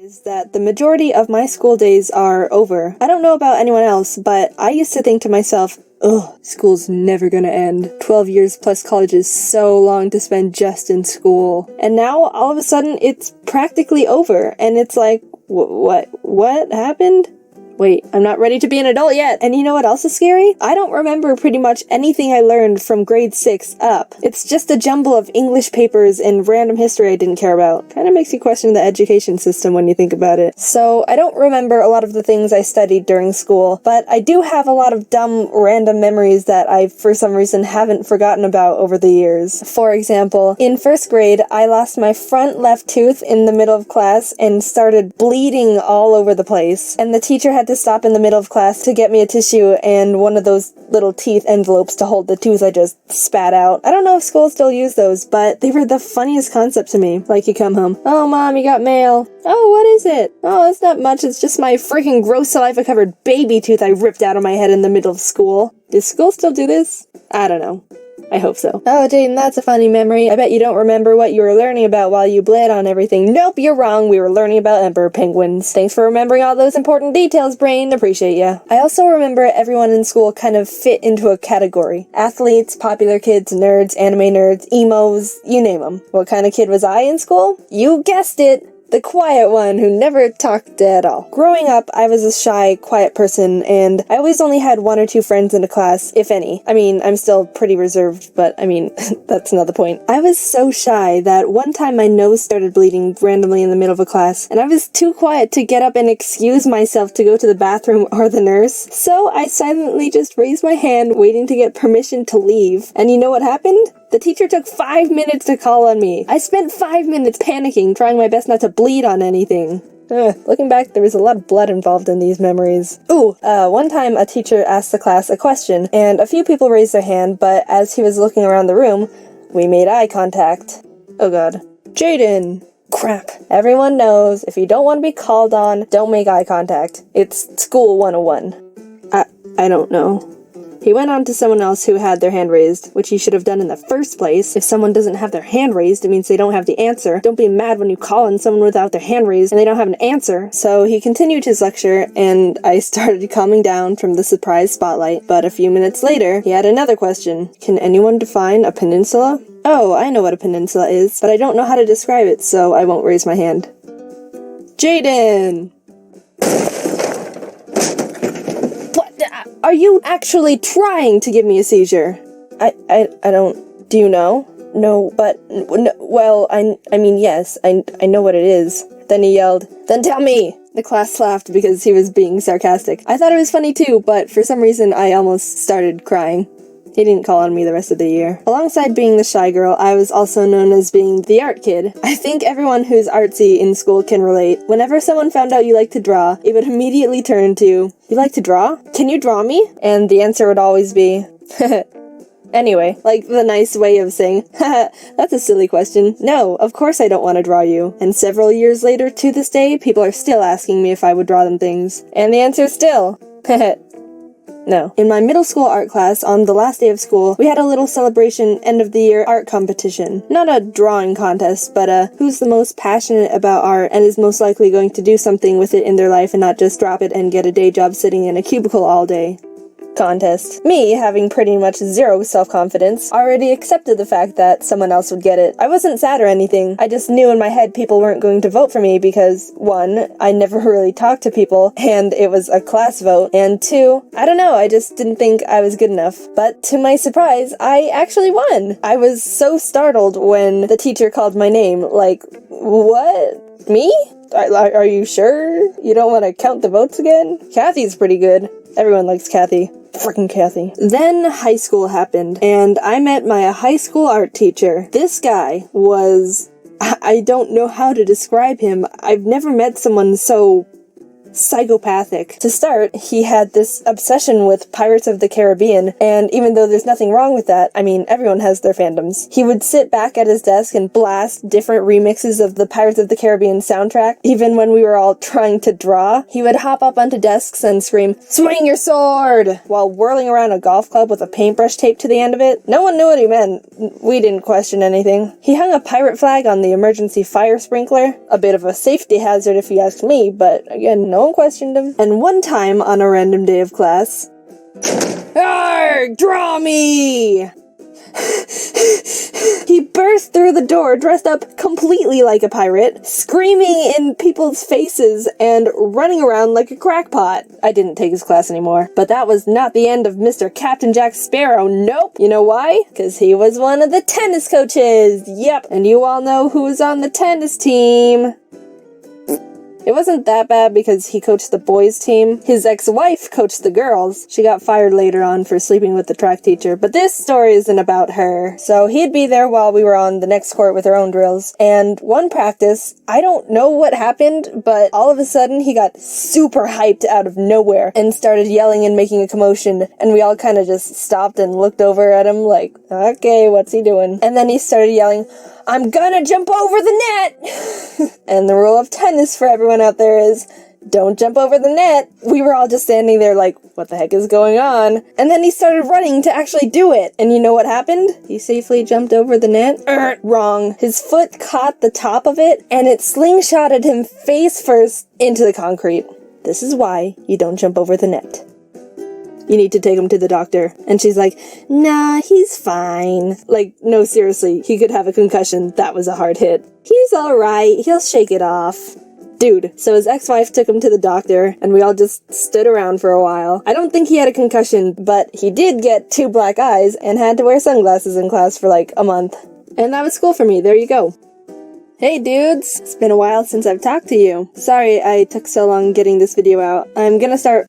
Is that the majority of my school days are over. I don't know about anyone else, but I used to think to myself, ugh, school's never gonna end. 12 years plus college is so long to spend just in school. And now, all of a sudden, it's practically over, and it's like, what happened? Wait, I'm not ready to be an adult yet. And you know what else is scary? I don't remember pretty much anything I learned from grade 6 up. It's just a jumble of English papers and random history I didn't care about. Kinda makes you question the education system when you think about it. So, I don't remember a lot of the things I studied during school, but I do have a lot of dumb, random memories that I, for some reason, haven't forgotten about over the years. For example, in first grade, I lost my front left tooth in the middle of class and started bleeding all over the place. And the teacher had to stop in the middle of class to get me a tissue and one of those little teeth envelopes to hold the tooth I just spat out. I don't know if schools still use those, but they were the funniest concept to me. Like, you come home, oh mom, you got mail. Oh, what is it? Oh, it's not much, it's just my freaking gross saliva-covered baby tooth I ripped out of my head in the middle of school. Does school still do this? I don't know. I hope so. Oh, Jaiden, that's a funny memory. I bet you don't remember what you were learning about while you bled on everything. Nope, you're wrong. We were learning about emperor penguins. Thanks for remembering all those important details, brain. Appreciate ya. I also remember everyone in school kind of fit into a category. Athletes, popular kids, nerds, anime nerds, emos, you name them. What kind of kid was I in school? You guessed it! The quiet one who never talked at all. Growing up, I was a shy, quiet person, and I always only had 1 or 2 friends in a class, if any. I mean, I'm still pretty reserved, but I mean, that's another point. I was so shy that one time my nose started bleeding randomly in the middle of a class, and I was too quiet to get up and excuse myself to go to the bathroom or the nurse, so I silently just raised my hand, waiting to get permission to leave. And you know what happened? The teacher took 5 minutes to call on me. I spent 5 minutes panicking, trying my best not to bleed on anything. Looking back, there was a lot of blood involved in these memories. One time a teacher asked the class a question, and a few people raised their hand, but as he was looking around the room, we made eye contact. Oh god. Jaiden! Crap. Everyone knows, if you don't want to be called on, don't make eye contact. It's school 101. I don't know. He went on to someone else who had their hand raised, which he should have done in the first place. If someone doesn't have their hand raised, it means they don't have the answer. Don't be mad when you call on someone without their hand raised and they don't have an answer. So he continued his lecture, and I started calming down from the surprise spotlight. But a few minutes later, he had another question. Can anyone define a peninsula? Oh, I know what a peninsula is, but I don't know how to describe it, so I won't raise my hand. Jaiden! Are you actually trying to give me a seizure? I don't... Do you know? No, but... No, well, I mean, yes, I know what it is. Then he yelled, then tell me! The class laughed because he was being sarcastic. I thought it was funny too, but for some reason I almost started crying. He didn't call on me the rest of the year. Alongside being the shy girl, I was also known as being the art kid. I think everyone who's artsy in school can relate. Whenever someone found out you like to draw, it would immediately turn to, you like to draw? Can you draw me? And the answer would always be, anyway, like the nice way of saying, haha, that's a silly question. No, of course I don't want to draw you. And several years later, to this day, people are still asking me if I would draw them things. And the answer is still, no. In my middle school art class, on the last day of school, we had a little celebration end-of-the-year art competition. Not a drawing contest, but who's the most passionate about art and is most likely going to do something with it in their life and not just drop it and get a day job sitting in a cubicle all day. Contest. Me, having pretty much zero self-confidence, already accepted the fact that someone else would get it. I wasn't sad or anything, I just knew in my head people weren't going to vote for me because, 1, I never really talked to people, and it was a class vote, and 2, I don't know, I just didn't think I was good enough. But to my surprise, I actually won! I was so startled when the teacher called my name, like, what? Me? Are you sure? You don't want to count the votes again? Kathy's pretty good. Everyone likes Kathy. Frickin' Kathy. Then high school happened, and I met my high school art teacher. This guy was... I don't know how to describe him. I've never met someone so psychopathic. To start, he had this obsession with Pirates of the Caribbean, and even though there's nothing wrong with that, I mean, everyone has their fandoms, he would sit back at his desk and blast different remixes of the Pirates of the Caribbean soundtrack. Even when we were all trying to draw, he would hop up onto desks and scream, "Swing your sword!" while whirling around a golf club with a paintbrush taped to the end of it. No one knew what he meant. We didn't question anything. He hung a pirate flag on the emergency fire sprinkler. A bit of a safety hazard if you ask me, but again, no one questioned him. And one time on a random day of class, "Arrgh, draw me!" He burst through the door dressed up completely like a pirate, screaming in people's faces and running around like a crackpot. I didn't take his class anymore, but that was not the end of Mr. Captain Jack Sparrow. Nope. You know why? Because he was one of the tennis coaches. Yep. And you all know who was on the tennis team. It wasn't that bad because he coached the boys' team. His ex-wife coached the girls. She got fired later on for sleeping with the track teacher, but this story isn't about her. So he'd be there while we were on the next court with our own drills. And one practice, I don't know what happened, but all of a sudden he got super hyped out of nowhere and started yelling and making a commotion, and we all kind of just stopped and looked over at him like, okay, what's he doing? And then he started yelling, "I'm gonna jump over the net!" And the rule of tennis for everyone out there is, don't jump over the net. We were all just standing there like, what the heck is going on? And then he started running to actually do it. And you know what happened? He safely jumped over the net? Wrong. His foot caught the top of it, and it slingshotted him face first into the concrete. This is why you don't jump over the net. You need to take him to the doctor. And she's like, nah, he's fine. Like, no, seriously, he could have a concussion. That was a hard hit. He's alright. He'll shake it off. Dude, so his ex-wife took him to the doctor, and we all just stood around for a while. I don't think he had a concussion, but he did get 2 black eyes and had to wear sunglasses in class for like a month. And that was cool for me. There you go. Hey dudes! It's been a while since I've talked to you. Sorry I took so long getting this video out. I'm gonna start